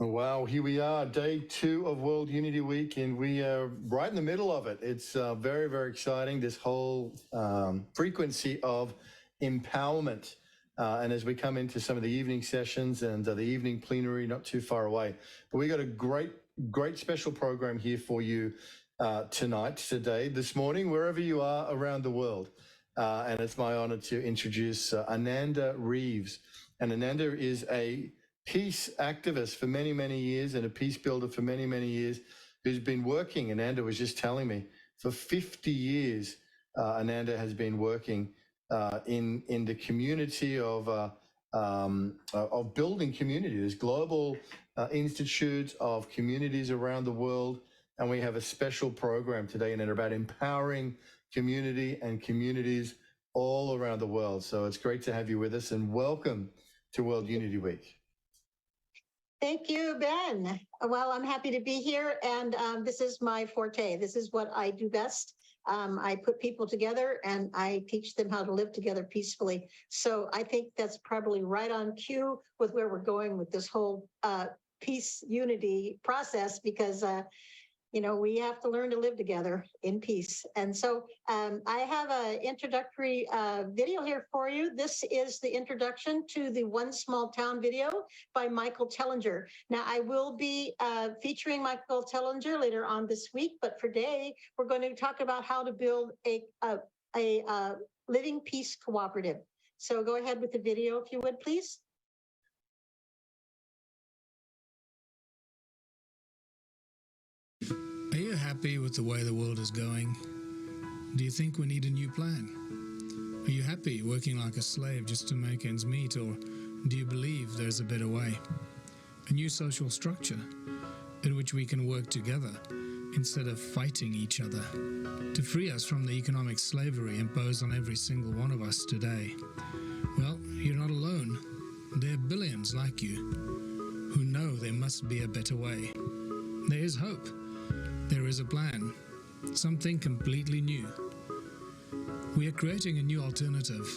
Wow, here we are, day 2 of World Unity Week, and we are right in the middle of it. It's very, very exciting, this whole frequency of empowerment. And as we come into some of the evening sessions and the evening plenary not too far away, but we got a great special program here for you tonight, today, this morning, wherever you are around the world. And it's my honor to introduce Ananda Reeves. And Ananda is a peace activist for many, many years and a peace builder for many, many years, who's been working, Ananda was just telling me, for 50 years, Ananda has been working in the community of building community. There's global institutes of communities around the world, and we have a special program today, Ananda, about empowering community and communities all around the world. So it's great to have you with us, and welcome to World Unity Week. Thank you, Ben. Well, I'm happy to be here, and this is my forte. This is what I do best. I put people together, and I teach them how to live together peacefully. So I think that's probably right on cue with where we're going with this whole peace unity process, because we have to learn to live together in peace. And so I have an introductory video here for you. This is the introduction to the One Small Town video by Michael Tellinger. Now, I will be featuring Michael Tellinger later on this week, but for today, we're going to talk about how to build a living peace cooperative. So go ahead with the video, if you would, please. Are you happy with the way the world is going? Do you think we need a new plan? Are you happy working like a slave just to make ends meet, or do you believe there's a better way? A new social structure in which we can work together instead of fighting each other, to free us from the economic slavery imposed on every single one of us today. Well, you're not alone. There are billions like you who know there must be a better way. There is hope. There is a plan, something completely new. We are creating a new alternative,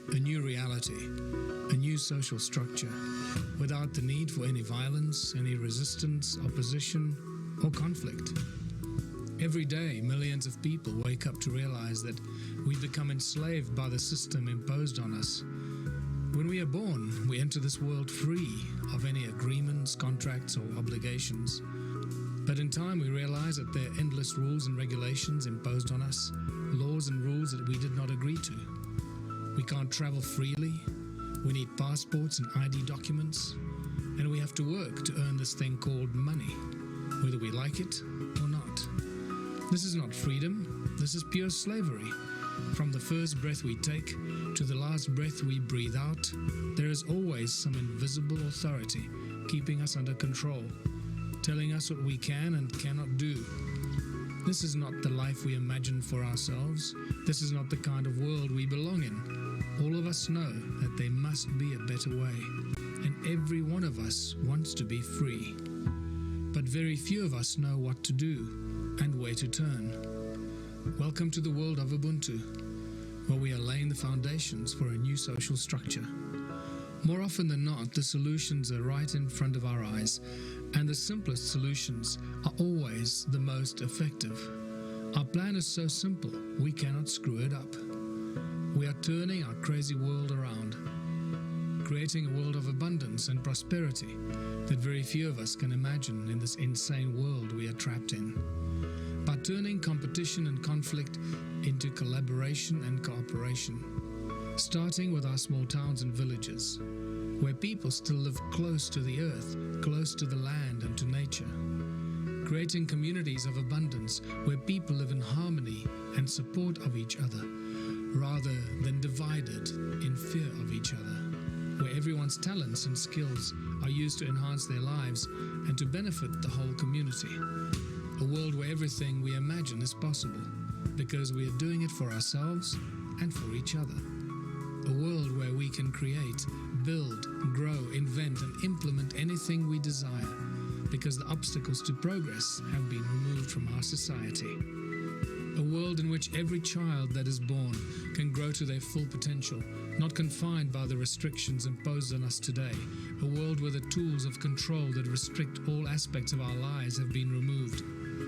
a new reality, a new social structure, without the need for any violence, any resistance, opposition, or conflict. Every day, millions of people wake up to realize that we become enslaved by the system imposed on us. When we are born, we enter this world free of any agreements, contracts, or obligations. But in time, we realize that there are endless rules and regulations imposed on us, laws and rules that we did not agree to. We can't travel freely, we need passports and ID documents, and we have to work to earn this thing called money, whether we like it or not. This is not freedom, this is pure slavery. From the first breath we take to the last breath we breathe out, there is always some invisible authority keeping us under control, telling us what we can and cannot do. This is not the life we imagine for ourselves. This is not the kind of world we belong in. All of us know that there must be a better way, and every one of us wants to be free. But very few of us know what to do and where to turn. Welcome to the world of Ubuntu, where we are laying the foundations for a new social structure. More often than not, the solutions are right in front of our eyes, and the simplest solutions are always the most effective. Our plan is so simple, we cannot screw it up. We are turning our crazy world around, creating a world of abundance and prosperity that very few of us can imagine in this insane world we are trapped in. By turning competition and conflict into collaboration and cooperation, starting with our small towns and villages, where people still live close to the earth, close to the land and to nature. Creating communities of abundance where people live in harmony and support of each other, rather than divided in fear of each other. Where everyone's talents and skills are used to enhance their lives and to benefit the whole community. A world where everything we imagine is possible, because we are doing it for ourselves and for each other. A world where we can create, build, grow, invent, and implement anything we desire, because the obstacles to progress have been removed from our society. A world in which every child that is born can grow to their full potential, not confined by the restrictions imposed on us today. A world where the tools of control that restrict all aspects of our lives have been removed.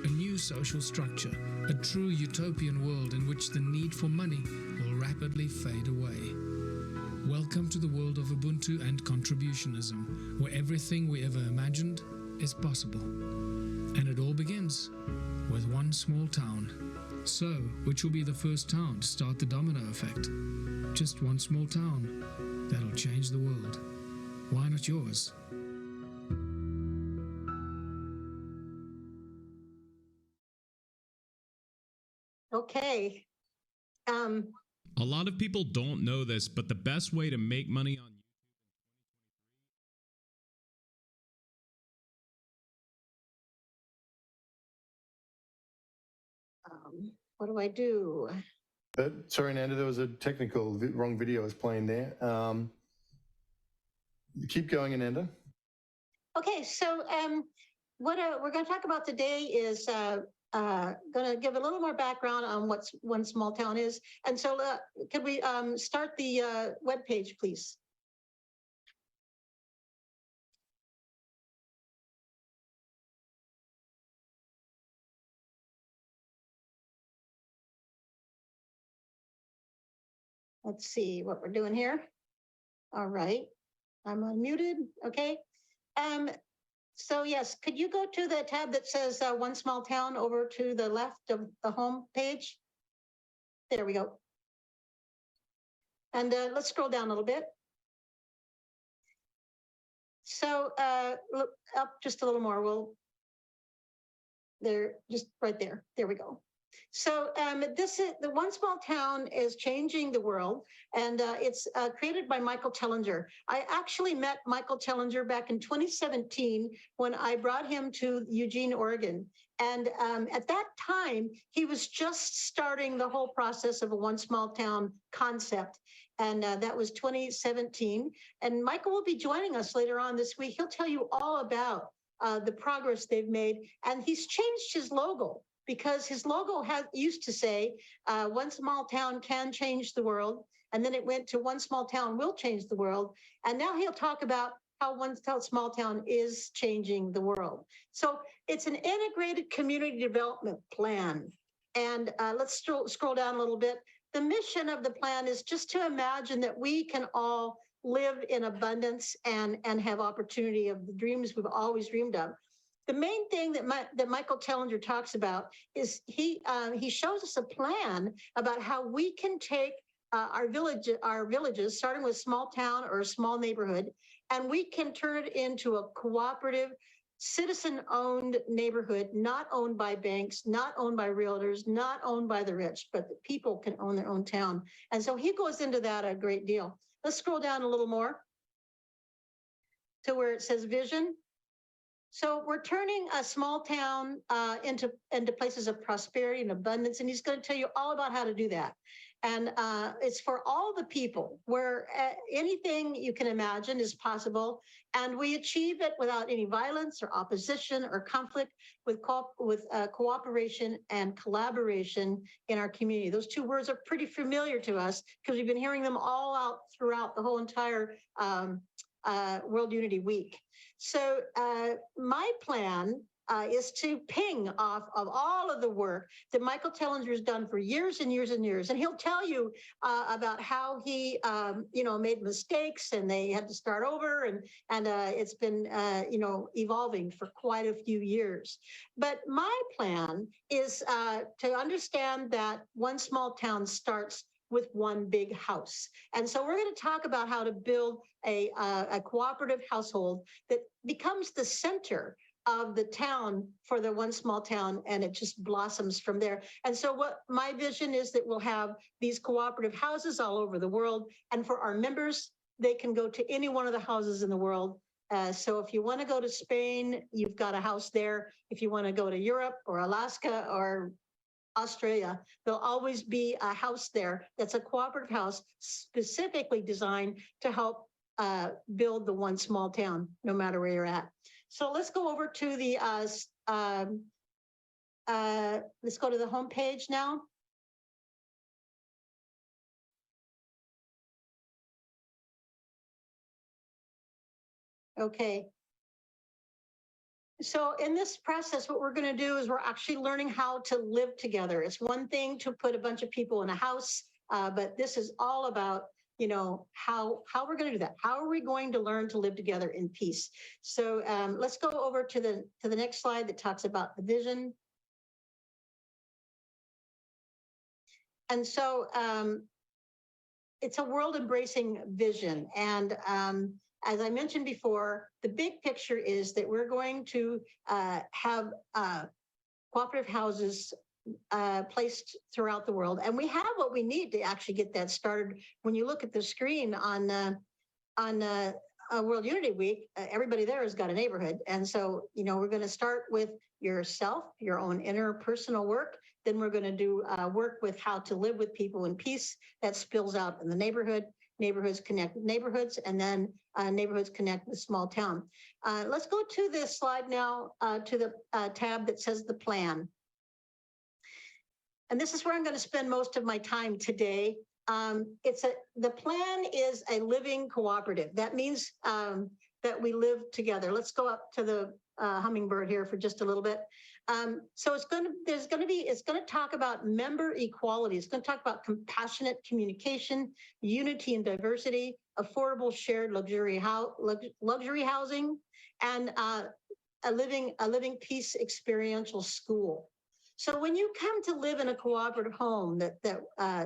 A new social structure, a true utopian world in which the need for money will rapidly fade away. Welcome to the world of Ubuntu and contributionism, where everything we ever imagined is possible. And it all begins with one small town. So, which will be the first town to start the domino effect? Just one small town that'll change the world. Why not yours? Okay. A lot of people don't know this, but the best way to make money on What do I do? Sorry, Ananda, there was a technical wrong video was playing there. Keep going, Ananda. Okay, so what we're going to talk about today is going to give a little more background on what One Small Town is. And so could we start the web page, please? Let's see what we're doing here. All right, I'm unmuted. Okay. So yes, could you go to the tab that says One Small Town over to the left of the home page? There we go. And let's scroll down a little bit. So look up just a little more. We'll there, just right there. There we go. So this is the One Small Town is changing the world, and it's created by Michael Tellinger. I actually met Michael Tellinger back in 2017 when I brought him to Eugene, Oregon. And at that time, he was just starting the whole process of a One Small Town concept. And that was 2017. And Michael will be joining us later on this week. He'll tell you all about the progress they've made. And he's changed his logo, because his logo used to say, One Small Town can change the world. And then it went to One Small Town will change the world. And now he'll talk about how One Small Town is changing the world. So it's an integrated community development plan. And let's scroll down a little bit. The mission of the plan is just to imagine that we can all live in abundance and have opportunity of the dreams we've always dreamed of. The main thing that Michael Tellinger talks about is he shows us a plan about how we can take our villages, starting with small town or a small neighborhood, and we can turn it into a cooperative, citizen-owned neighborhood, not owned by banks, not owned by realtors, not owned by the rich, but the people can own their own town. And so he goes into that a great deal. Let's scroll down a little more to where it says vision. So we're turning a small town into places of prosperity and abundance, and he's going to tell you all about how to do that. And it's for all the people, where anything you can imagine is possible, and we achieve it without any violence or opposition or conflict, with cooperation and collaboration in our community. Those two words are pretty familiar to us because we've been hearing them all out throughout the whole entire World Unity Week. So my plan is to ping off of all of the work that Michael Tellinger has done for years and years and years. And he'll tell you about how he, made mistakes and they had to start over, and it's been, evolving for quite a few years. But my plan is to understand that One Small Town starts with one big house. And so we're going to talk about how to build a cooperative household that becomes the center of the town for the One Small Town, and it just blossoms from there. And so what my vision is that we'll have these cooperative houses all over the world, and for our members, they can go to any one of the houses in the world. So if you want to go to Spain, you've got a house there. If you want to go to Europe or Alaska or Australia, there'll always be a house there that's a cooperative house specifically designed to help build the One Small Town, no matter where you're at. So let's go over to the let's go to the home page now. Okay. So in this process, what we're going to do is we're actually learning how to live together. It's one thing to put a bunch of people in a house, but this is all about, you know, how we're going to do that. How are we going to learn to live together in peace? So let's go over to the next slide that talks about the vision. And so it's a world embracing vision. And as I mentioned before, the big picture is that we're going to have cooperative houses placed throughout the world. And we have what we need to actually get that started. When you look at the screen on World Unity Week, everybody there has got a neighborhood. And so, you know, we're going to start with yourself, your own interpersonal work. Then we're going to do work with how to live with people in peace. That spills out in the neighborhood. Neighborhoods connect neighborhoods, and then neighborhoods connect the small town. Let's go to this slide now, to the tab that says the plan. And this is where I'm going to spend most of my time today. The plan is a living cooperative. That means that we live together. Let's go up to the hummingbird here for just a little bit. So it's going to talk about member equality. It's going to talk about compassionate communication, unity and diversity, affordable shared luxury housing, and a living peace experiential school. So when you come to live in a cooperative home that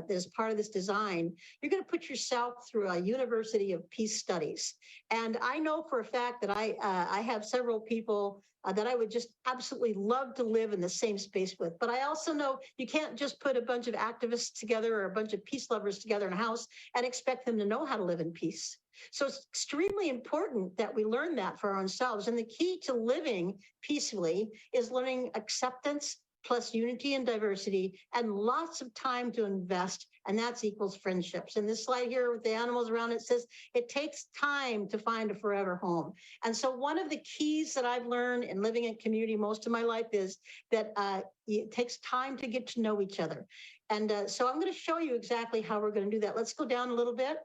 is part of this design, you're going to put yourself through a University of Peace Studies. And I know for a fact that I have several people that I would just absolutely love to live in the same space with. But I also know you can't just put a bunch of activists together or a bunch of peace lovers together in a house and expect them to know how to live in peace. So it's extremely important that we learn that for ourselves. And the key to living peacefully is learning acceptance, plus unity and diversity, and lots of time to invest, and that's equals friendships. And this slide here with the animals around it says, it takes time to find a forever home. And so one of the keys that I've learned in living in community most of my life is that it takes time to get to know each other. And so I'm gonna show you exactly how we're gonna do that. Let's go down a little bit.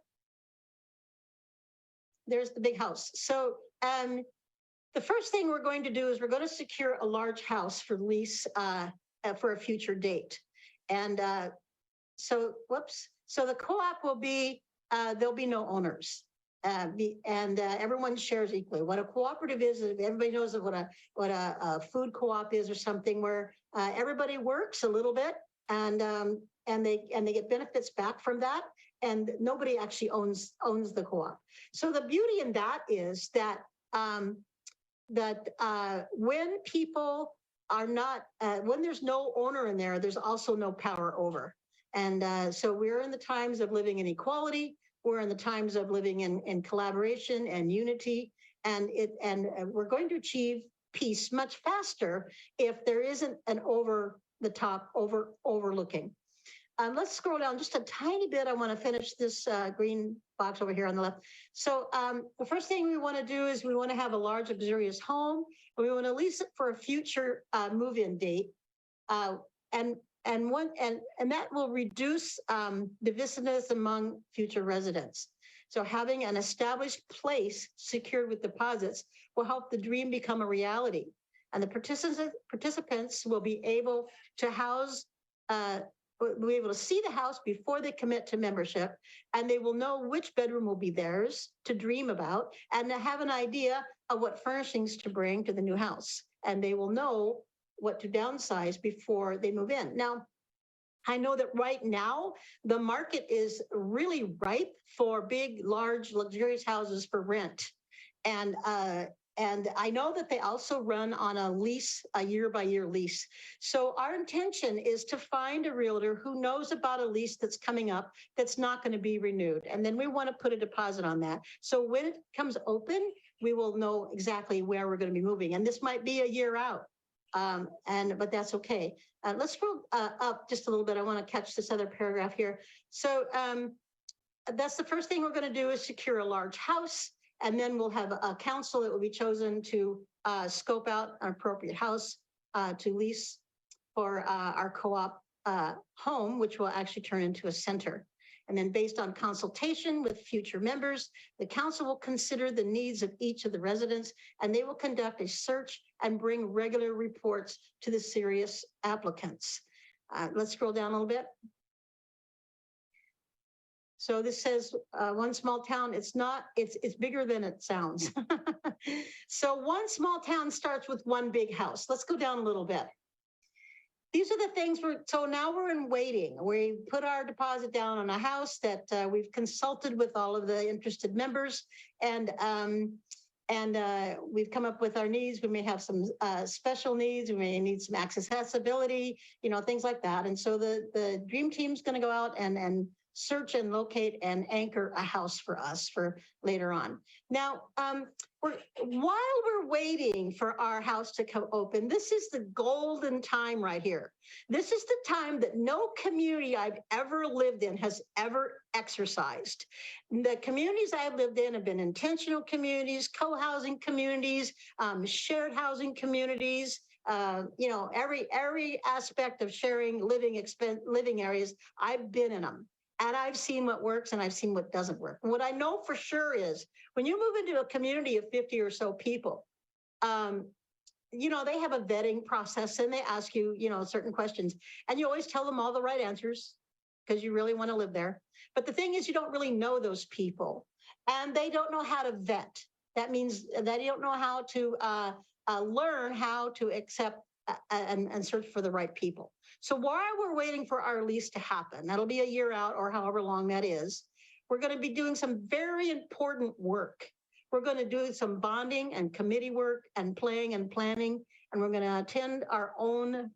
There's the big house. So the first thing we're going to do is we're going to secure a large house for lease for a future date. And so the co-op will be, there'll be no owners. Everyone shares equally. What a cooperative is everybody knows what a food co-op is, or something where everybody works a little bit and they get benefits back from that, and nobody actually owns the co-op. So the beauty in that is that when people are not, when there's no owner in there, there's also no power over. And so we're in the times of living in equality. We're in the times of living in collaboration and unity. And we're going to achieve peace much faster if there isn't an over the top overlooking. Let's scroll down just a tiny bit. I want to finish this green box over here on the left. So the first thing we want to do is we want to have a large, luxurious home, and we want to lease it for a future move-in date, and that will reduce divisiveness among future residents. So having an established place secured with deposits will help the dream become a reality, and the participants will be able to house. We'll be able to see the house before they commit to membership, and they will know which bedroom will be theirs to dream about, and to have an idea of what furnishings to bring to the new house. And they will know what to downsize before they move in. Now, I know that right now, the market is really ripe for big, large, luxurious houses for rent. And I know that they also run on a lease, a year-by-year lease. So our intention is to find a realtor who knows about a lease that's coming up that's not going to be renewed. And then we want to put a deposit on that. So when it comes open, we will know exactly where we're going to be moving. And this might be a year out, but that's okay. Let's scroll up just a little bit. I want to catch this other paragraph here. So that's the first thing we're going to do, is secure a large house. And then we'll have a council that will be chosen to scope out an appropriate house to lease for our co-op home, which will actually turn into a center. And then based on consultation with future members, the council will consider the needs of each of the residents, and they will conduct a search and bring regular reports to the serious applicants. Let's scroll down a little bit. So this says one small town. It's not, it's bigger than it sounds. So one small town starts with one big house. Let's go down a little bit. These are the things so now we're in waiting. We put our deposit down on a house that we've consulted with all of the interested members, and we've come up with our needs. We may have some special needs. We may need some accessibility, things like that. And so the dream team's going to go out and search and locate and anchor a house for us for later on. Now, while we're waiting for our house to come open, this is the golden time right here. This is the time that no community I've ever lived in has ever exercised. The communities I've lived in have been intentional communities, co-housing communities, shared housing communities, every aspect of sharing living areas, I've been in them. And I've seen what works and I've seen what doesn't work. And what I know for sure is when you move into a community of 50 or so people, they have a vetting process and they ask you, certain questions, and you always tell them all the right answers because you really want to live there. But the thing is, you don't really know those people and they don't know how to vet. That means that you don't know how to learn how to accept and search for the right people. So while we're waiting for our lease to happen, that'll be a year out or however long that is, we're going to be doing some very important work. We're going to do some bonding and committee work and playing and planning, and we're going to attend our own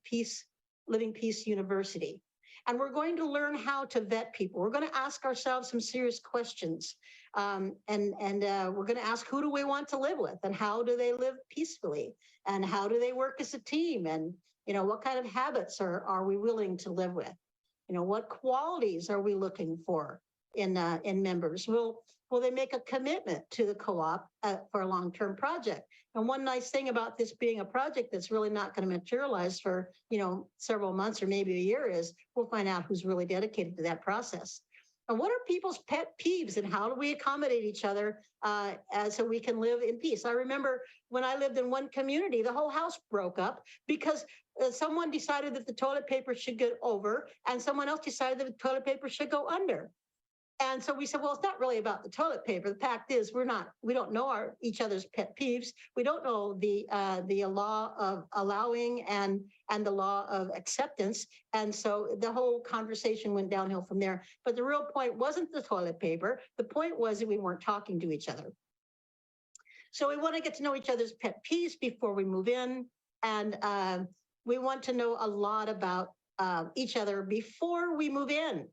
Living Peace University. And we're going to learn how to vet people. We're going to ask ourselves some serious questions. And we're going to ask, who do we want to live with? And how do they live peacefully? And how do they work as a team? And, what kind of habits are we willing to live with? What qualities are we looking for in members? Will they make a commitment to the co-op for a long-term project? And one nice thing about this being a project that's really not going to materialize for, several months or maybe a year is we'll find out who's really dedicated to that process. And what are people's pet peeves and how do we accommodate each other so we can live in peace? I remember when I lived in one community, the whole house broke up because someone decided that the toilet paper should go over and someone else decided that the toilet paper should go under. And so we said, well, it's not really about the toilet paper. The fact is, we don't know each other's pet peeves. We don't know the law of allowing and the law of acceptance. And so the whole conversation went downhill from there. But the real point wasn't the toilet paper. The point was that we weren't talking to each other. So we want to get to know each other's pet peeves before we move in. And we want to know a lot about each other before we move in.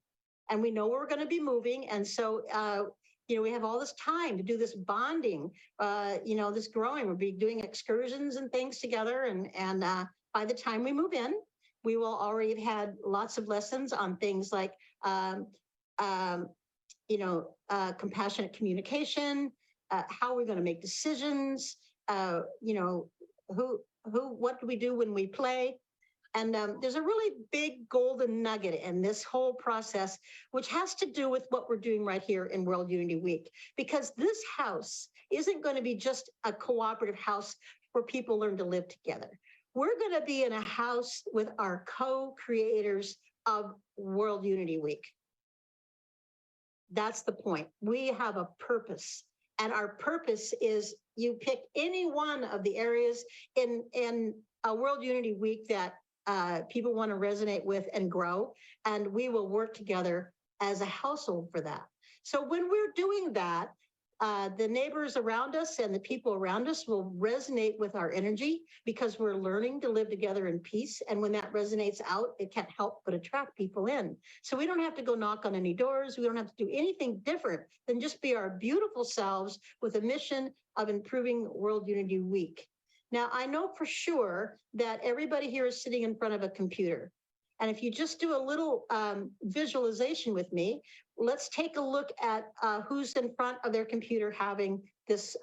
And we know we're going to be moving. And so, we have all this time to do this bonding, this growing. We'll be doing excursions and things together. And by the time we move in, we will already have had lots of lessons on things like, compassionate communication, how we're going to make decisions, what do we do when we play? And there's a really big golden nugget in this whole process, which has to do with what we're doing right here in World Unity Week, because this house isn't going to be just a cooperative house where people learn to live together. We're going to be in a house with our co-creators of World Unity Week. That's the point. We have a purpose, and our purpose is you pick any one of the areas in a World Unity Week that people want to resonate with and grow, and we will work together as a household for that. So when we're doing that, the neighbors around us and the people around us will resonate with our energy because we're learning to live together in peace. And when that resonates out, it can't help but attract people in. So we don't have to go knock on any doors. We don't have to do anything different than just be our beautiful selves with a mission of improving World Unity Week. Now, I know for sure that everybody here is sitting in front of a computer. And if you just do a little visualization with me, let's take a look at who's in front of their computer having this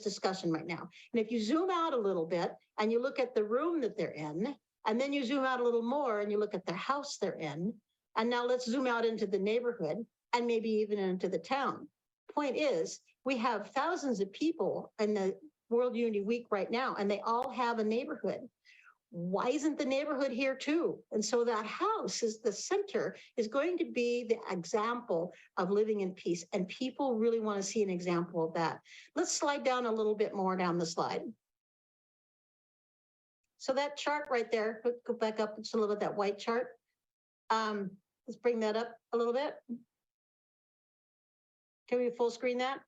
discussion right now. And if you zoom out a little bit and you look at the room that they're in, And then you zoom out a little more and you look at the house they're in. And now let's zoom out into the neighborhood and maybe even into the town. Point is, we have thousands of people in the World Unity Week right now, and they all have a neighborhood. Why isn't the neighborhood here too? And so that house is the center, is going to be the example of living in peace. And people really want to see an example of that. Let's slide down a little bit more down the slide. So that chart right there, go back up just a little bit, that white chart. Let's bring that up a little bit. Can we full screen that?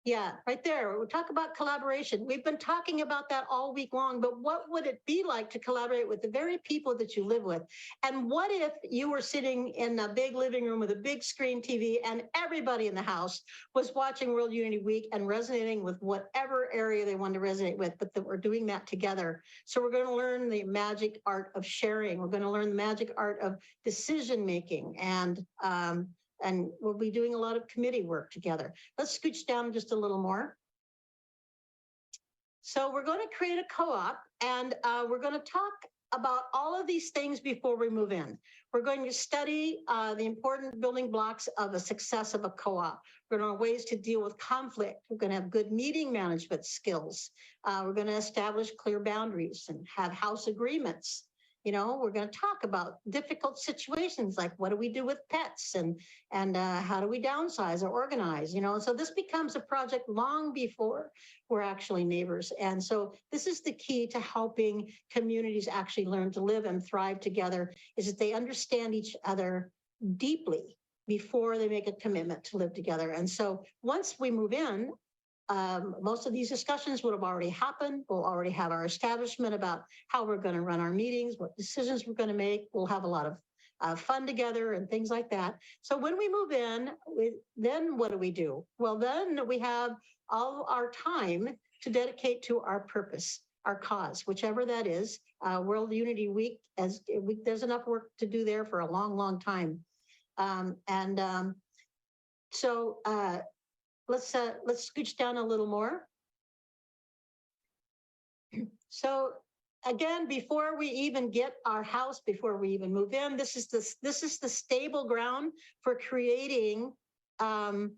Yeah, right there. We'll talk about collaboration. We've been talking about that all week long, but what would it be like to collaborate with the very people that you live with? And what if you were sitting in a big living room with a big screen TV and everybody in the house was watching World Unity Week and resonating with whatever area they wanted to resonate with, but that we're doing that together. So we're going to learn the magic art of sharing. We're going to learn the magic art of decision making, and we'll be doing a lot of committee work together. Let's scooch down just a little more. So we're going to create a co-op, and we're going to talk about all of these things before we move in. We're going to study the important building blocks of a success of a co-op. We're going to have ways to deal with conflict. We're going to have good meeting management skills. We're going to establish clear boundaries and have house agreements. You know, we're going to talk about difficult situations like what do we do with pets and how do we downsize or organize, you know, so this becomes a project long before we're actually neighbors. And so this is the key to helping communities actually learn to live and thrive together, is that they understand each other deeply before they make a commitment to live together. And so once we move in, most of these discussions would have already happened. We'll already have our establishment about how we're going to run our meetings, what decisions we're going to make. We'll have a lot of fun together and things like that. So when we move in, then what do we do? Well, then we have all our time to dedicate to our purpose, our cause, whichever that is. World Unity Week, there's enough work to do there for a long, long time. Let's scooch down a little more. So again, before we even get our house, before we even move in, this is the stable ground for creating a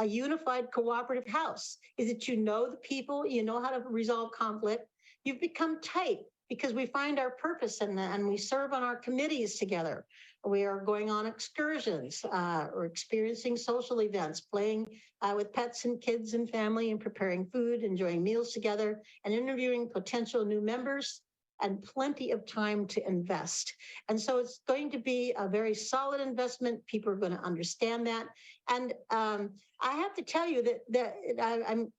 unified cooperative house. Is that you know the people, you know how to resolve conflict. You've become tight because we find our purpose and we serve on our committees together. We are going on excursions, or experiencing social events, playing with pets and kids and family, and preparing food, enjoying meals together, and interviewing potential new members, and plenty of time to invest. And so it's going to be a very solid investment. People are going to understand that. And I have to tell you that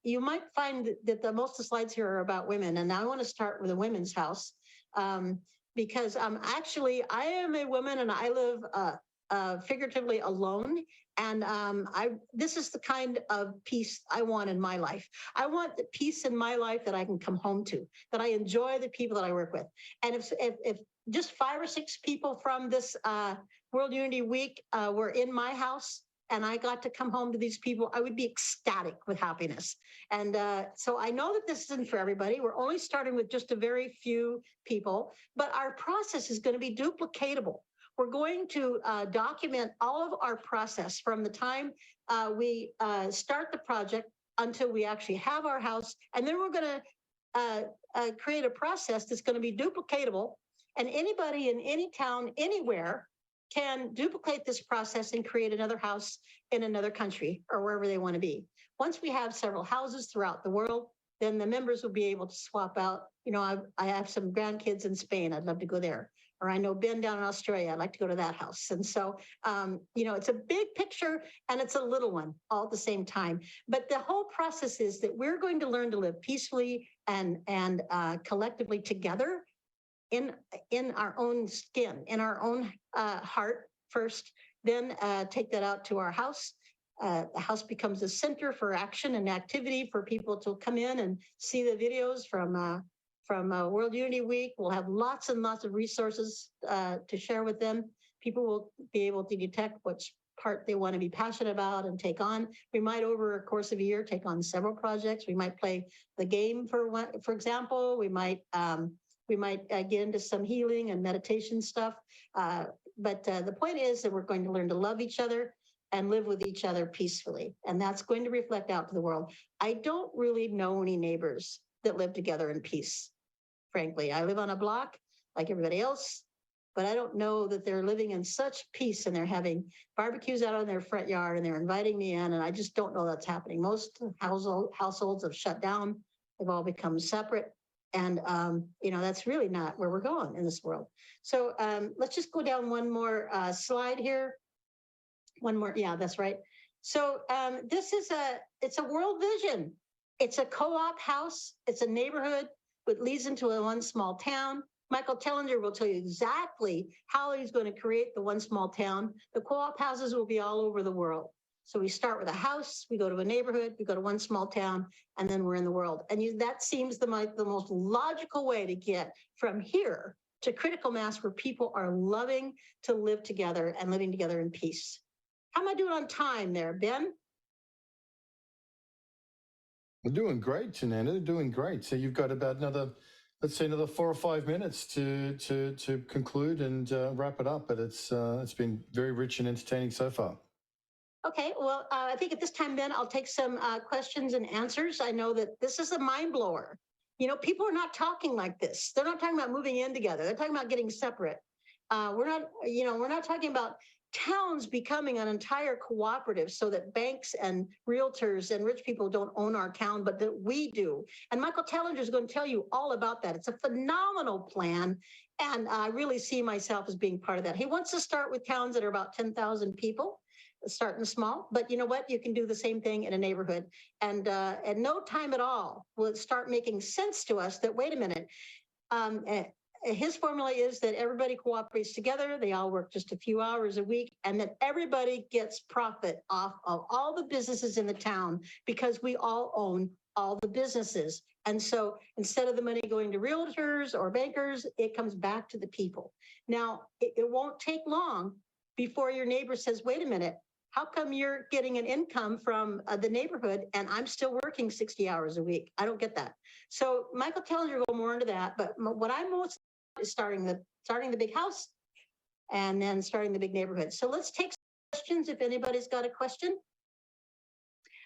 you might find that most of the slides here are about women. And I want to start with a women's house. Because actually I am a woman and I live figuratively alone. And this is the kind of peace I want in my life. I want the peace in my life that I can come home to, that I enjoy the people that I work with. And if just 5 or 6 people from this World Unity Week were in my house, and I got to come home to these people, I would be ecstatic with happiness. And so I know that this isn't for everybody. We're only starting with just a very few people, but our process is going to be duplicatable. We're going to document all of our process from the time we start the project until we actually have our house. And then we're going to create a process that's going to be duplicatable. And anybody in any town, anywhere, can duplicate this process and create another house in another country or wherever they want to be. Once we have several houses throughout the world, then the members will be able to swap out. You know, I have some grandkids in Spain. I'd love to go there. Or I know Ben down in Australia. I'd like to go to that house. And so, you know, it's a big picture and it's a little one all at the same time. But the whole process is that we're going to learn to live peacefully and collectively together in our own skin, in our own heart first, then take that out to our house. The house becomes a center for action and activity for people to come in and see the videos from World Unity Week. We'll have lots and lots of resources to share with them. People will be able to detect what's part they want to be passionate about and take on. We might, over a course of a year, take on several projects. We might play the game for example. We might get into some healing and meditation stuff. But the point is that we're going to learn to love each other and live with each other peacefully. And that's going to reflect out to the world. I don't really know any neighbors that live together in peace. Frankly, I live on a block like everybody else, but I don't know that they're living in such peace and they're having barbecues out on their front yard and they're inviting me in. And I just don't know that's happening. Most households have shut down. They've all become separate. And, that's really not where we're going in this world. So let's just go down one more slide here. One more. Yeah, that's right. So this is it's a world vision. It's a co-op house. It's a neighborhood that leads into one small town. Michael Tellinger will tell you exactly how he's going to create the one small town. The co-op houses will be all over the world. So we start with a house, we go to a neighborhood, we go to one small town, and then we're in the world. And that seems the most logical way to get from here to critical mass where people are loving to live together and living together in peace. How am I doing on time there, Ben? We're doing great, Ananda. Doing great. So you've got about another 4 or 5 minutes to conclude and wrap it up. But it's been very rich and entertaining so far. Okay, well, I think at this time, Ben, I'll take some questions and answers. I know that this is a mind blower. People are not talking like this. They're not talking about moving in together. They're talking about getting separate. We're not talking about towns becoming an entire cooperative so that banks and realtors and rich people don't own our town, but that we do. And Michael Tellinger is going to tell you all about that. It's a phenomenal plan. And I really see myself as being part of that. He wants to start with towns that are about 10,000 people, starting small, but you know what? You can do the same thing in a neighborhood. And at no time at all will it start making sense to us that, wait a minute, his formula is that everybody cooperates together. They all work just a few hours a week, and that everybody gets profit off of all the businesses in the town because we all own all the businesses. And so instead of the money going to realtors or bankers, it comes back to the people. Now, it won't take long before your neighbor says, wait a minute, how come you're getting an income from the neighborhood and I'm still working 60 hours a week? I don't get that. So Michael Tellinger will go more into that, but what I'm most is starting the big house and then starting the big neighborhood. So let's take questions if anybody's got a question.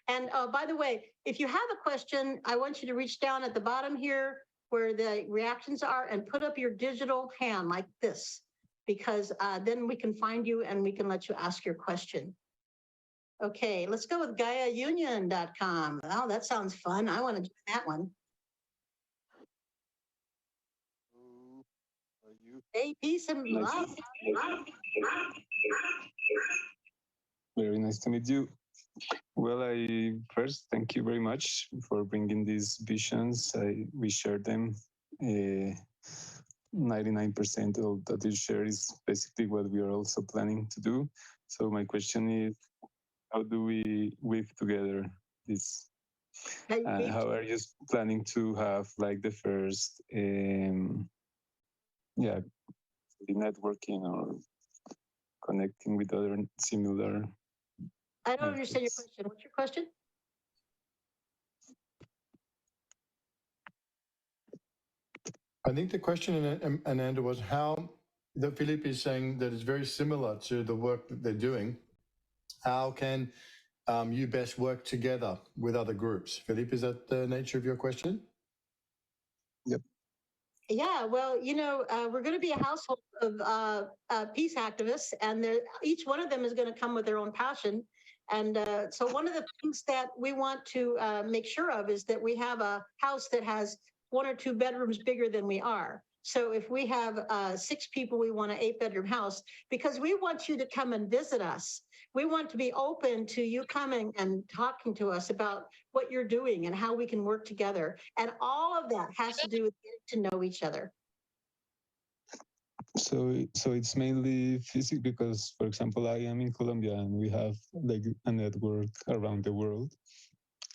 And by the way, if you have a question, I want you to reach down at the bottom here where the reactions are and put up your digital hand like this, because then we can find you and we can let you ask your question. Okay, let's go with GaiaUnion.com. Oh, that sounds fun. I want to do that one. Hey, peace and love. Very nice to meet you. Well, I first thank you very much for bringing these visions. We share them. 99% of that you share is basically what we are also planning to do. So my question is, how do we weave together this? How are you planning to have like the first, the networking or connecting with other similar? I don't understand your question. What's your question? I think the question, Ananda, was how that Philippe is saying that it's very similar to the work that they're doing. How can you best work together with other groups? Philippe, is that the nature of your question? Yep. Yeah, well, we're going to be a household of peace activists, and each one of them is going to come with their own passion. And so one of the things that we want to make sure of is that we have a house that has 1 or 2 bedrooms bigger than we are. So if we have 6 people, we want an 8-bedroom house because we want you to come and visit us. We want to be open to you coming and talking to us about what you're doing and how we can work together. And all of that has to do with getting to know each other. So it's mainly physical because, for example, I am in Colombia and we have like a network around the world.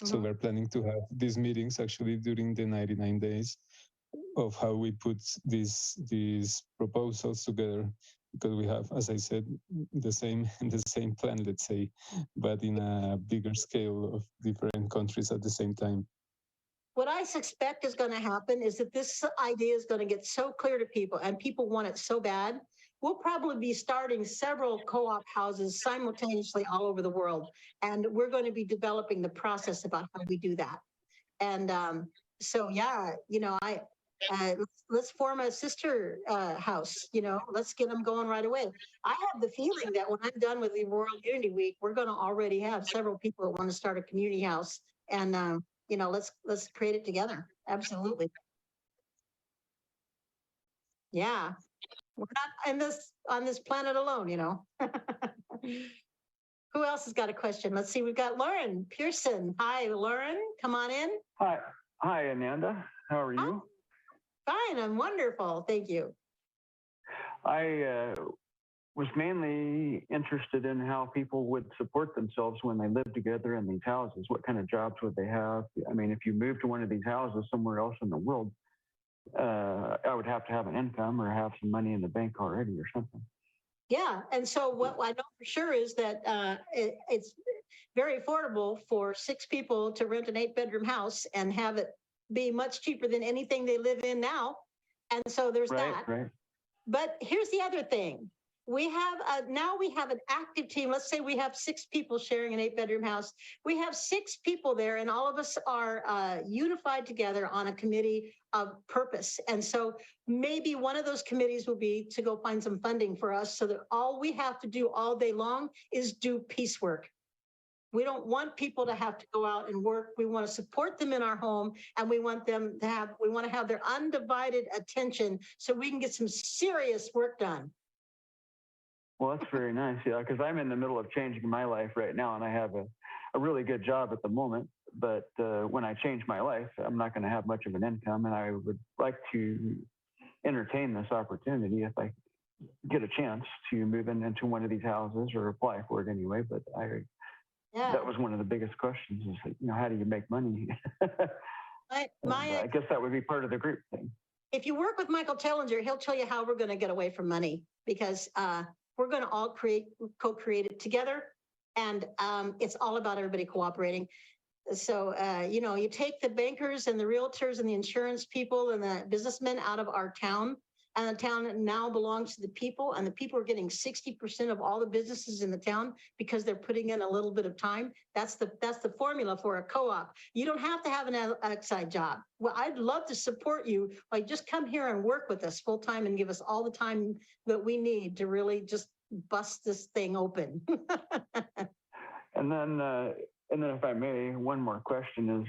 So we're planning to have these meetings actually during the 99 days of how we put these proposals together. because we have, as I said, the same plan, let's say, but in a bigger scale of different countries at the same time. What I suspect is going to happen is that this idea is going to get so clear to people and people want it so bad. We'll probably be starting several co-op houses simultaneously all over the world. And we're going to be developing the process about how we do that. And so, yeah, you know, let's form a sister house, you know, let's get them going right away. I have the feeling that when I'm done with the World Unity Week, we're going to already have several people that want to start a community house. And, you know, let's create it together. Absolutely. Yeah. We're not on this planet alone, you know. Who else has got a question? Let's see. We've got Lauren Pearson. Hi, Lauren. Come on in. Hi, Ananda. How are you? Fine. I'm wonderful. Thank you. I was mainly interested in how people would support themselves when they live together in these houses. What kind of jobs would they have? I mean, if you move to one of these houses somewhere else in the world, I would have to have an income or have some money in the bank already or something. Yeah. And so what I know for sure is that it's very affordable for 6 people to rent an 8-bedroom house and have it be much cheaper than anything they live in now. And so there's that. Right. But here's the other thing. We have now we have an active team. Let's say we have 6 people sharing an 8-bedroom house. We have 6 people there, and all of us are unified together on a committee of purpose. And so maybe one of those committees will be to go find some funding for us so that all we have to do all day long is do piecework. We don't want people to have to go out and work. We want to support them in our home, and we want them to have their undivided attention so we can get some serious work done. Well, that's very nice. Yeah, because I'm in the middle of changing my life right now, and I have a really good job at the moment. But when I change my life, I'm not going to have much of an income, and I would like to entertain this opportunity if I get a chance to move into one of these houses or apply for it anyway. But that was one of the biggest questions: is, you know, how do you make money? I guess that would be part of the group thing. If you work with Michael Tellinger, he'll tell you how we're going to get away from money, because we're going to all co-create it together, and it's all about everybody cooperating. So, you know, you take the bankers and the realtors and the insurance people and the businessmen out of our town, and the town now belongs to the people, and the people are getting 60% of all the businesses in the town because they're putting in a little bit of time. That's the formula for a co-op. You don't have to have an outside job. Well, I'd love to support you by just come here and work with us full time and give us all the time that we need to really just bust this thing open. And then if I may, one more question is,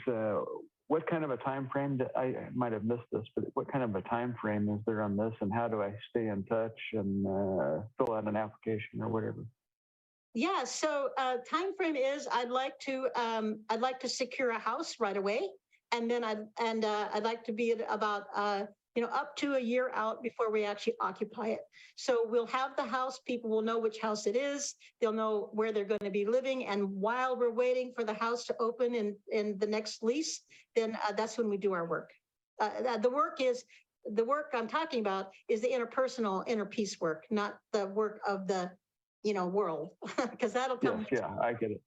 what kind of a time frame, I might have missed this, but what kind of a time frame is there on this, and how do I stay in touch and fill out an application or whatever? Yeah, so time frame is I'd like to secure a house right away, and then I'd like to be at about up to a year out before we actually occupy it. So we'll have the house, people will know which house it is, they'll know where they're going to be living, and while we're waiting for the house to open in the next lease, then that's when we do our work. The work I'm talking about is the interpersonal, inner peace work, not the work of the world, because that'll come. Yes, yeah, I get it.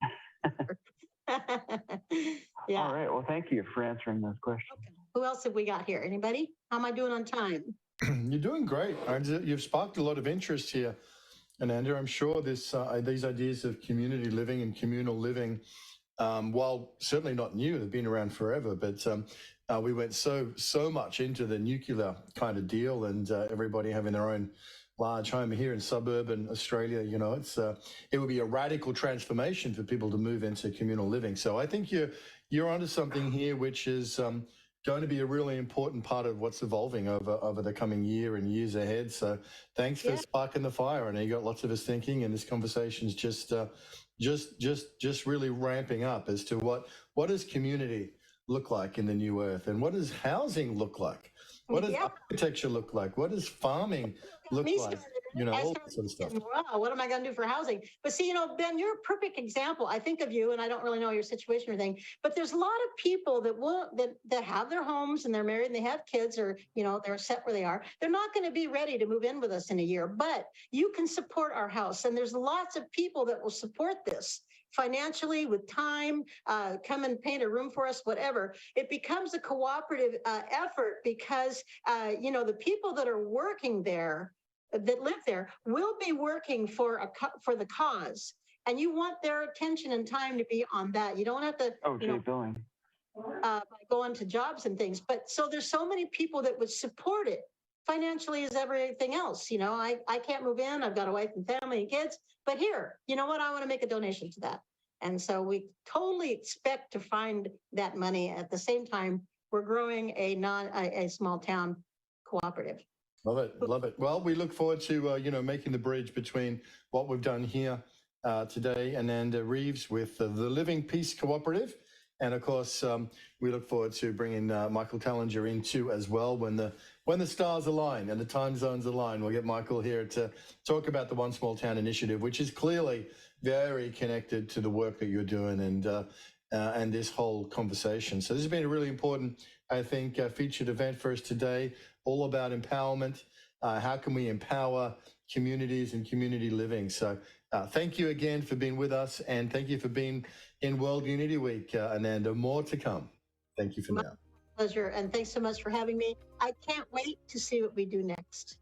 Yeah. All right. Well, thank you for answering those questions. Okay. Who else have we got here? Anybody? How am I doing on time? You're doing great. You've sparked a lot of interest here, Ananda. I'm sure these ideas of community living and communal living, while certainly not new, they've been around forever. But we went so much into the nuclear kind of deal, and everybody having their own large home here in suburban Australia. It would be a radical transformation for people to move into communal living. So I think you're onto something here, which is going to be a really important part of what's evolving over the coming year and years ahead. So thanks for sparking the fire. I know you got lots of us thinking, and this conversation's just really ramping up as to what does community look like in the new earth, and what does housing look like? What does architecture look like? What does farming look like? all that sort of stuff. Wow, what am I going to do for housing? But see, Ben, you're a perfect example. I think of you, and I don't really know your situation or anything, but there's a lot of people that have their homes and they're married and they have kids, or they're set where they are. They're not going to be ready to move in with us in a year, but you can support our house, and there's lots of people that will support this financially, with time, come and paint a room for us, whatever. It becomes a cooperative effort because, the people that are working there, that live there, will be working for the cause. And you want their attention and time to be on that. You don't have to, go on to jobs and things. But so there's so many people that would support it. Financially is everything else. I can't move in. I've got a wife and family and kids. But here, you know what? I want to make a donation to that. And so we totally expect to find that money. At the same time, we're growing a small town cooperative. Love it. Love it. Well, we look forward to, making the bridge between what we've done here today, Ananda Reeves with the Living Peace Cooperative. And of course, we look forward to bringing Michael Tallinger in too as well when the stars align and the time zones align. We'll get Michael here to talk about the One Small Town Initiative, which is clearly very connected to the work that you're doing and this whole conversation. So this has been a really important, I think, featured event for us today, all about empowerment. How can we empower communities and community living? So thank you again for being with us, and thank you for being in World Unity Week, Ananda. More to come. Thank you for now. My pleasure, and thanks so much for having me. I can't wait to see what we do next.